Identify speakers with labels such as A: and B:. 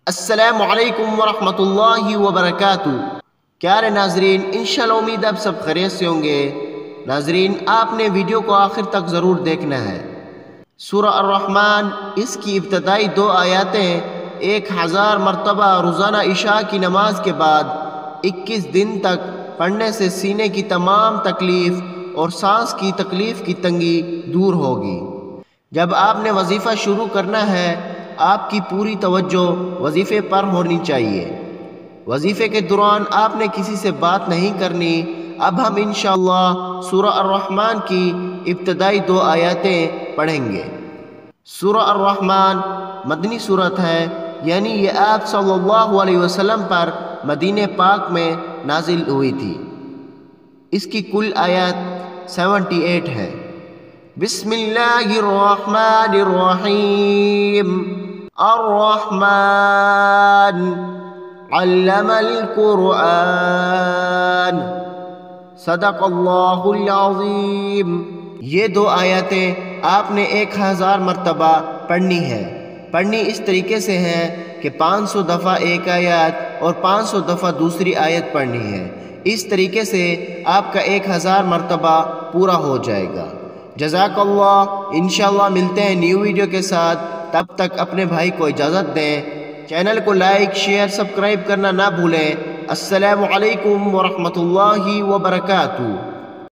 A: السلام علیکم ورحمۃ اللہ وبرکاتہ۔ پیارے ناظرین، انشاءاللہ امید آپ سب خیریت سے ہوں گے۔ ناظرین، آپ نے ویڈیو کو آخر تک ضرور دیکھنا ہے۔ سورہ الرحمن، اس کی ابتدائی 2 آیاتیں 1000 مرتبہ روزانہ عشاء کی نماز کے بعد 21 دن تک پڑھنے سے سینے کی تمام تکلیف اور سانس کی تکلیف کی تنگی دور ہوگی۔ جب آپ نے وظیفہ شروع کرنا ہے، آپ کی پوری توجہ وظیفے پر ہونی چاہیے۔ وظیفے کے دوران آپ نے کسی سے بات نہیں کرنی۔ اب ہم انشاءاللہ سورہ الرحمن کی ابتدائی 2 آیاتیں پڑھیں گے۔ سورہ الرحمن مدنی سورت ہے، یعنی یہ آپ صلی اللہ علیہ وسلم پر مدینہ پاک میں نازل ہوئی تھی۔ اس کی کل آیات 78 ہے۔ بسم اللہ الرحمن الرحیم۔ الرحمن علم القرآن، صدق اللہ العظیم۔ یہ 2 آیاتیں آپ نے 1000 مرتبہ پڑھنی ہے۔ پڑھنی اس طریقے سے ہے کہ 500 دفعہ ایک آیت اور 500 دفعہ دوسری آیت پڑھنی ہے۔ اس طریقے سے آپ کا 1000 مرتبہ پورا ہو جائے گا۔ جزاک اللہ۔ انشاءاللہ ملتے ہیں نیو ویڈیو کے ساتھ، تب تک اپنے بھائی کو اجازت دیں۔ چینل کو لائک، شیئر، سبسکرائب کرنا نہ بھولیں۔ السلام علیکم ورحمۃ اللہ وبرکاتہ۔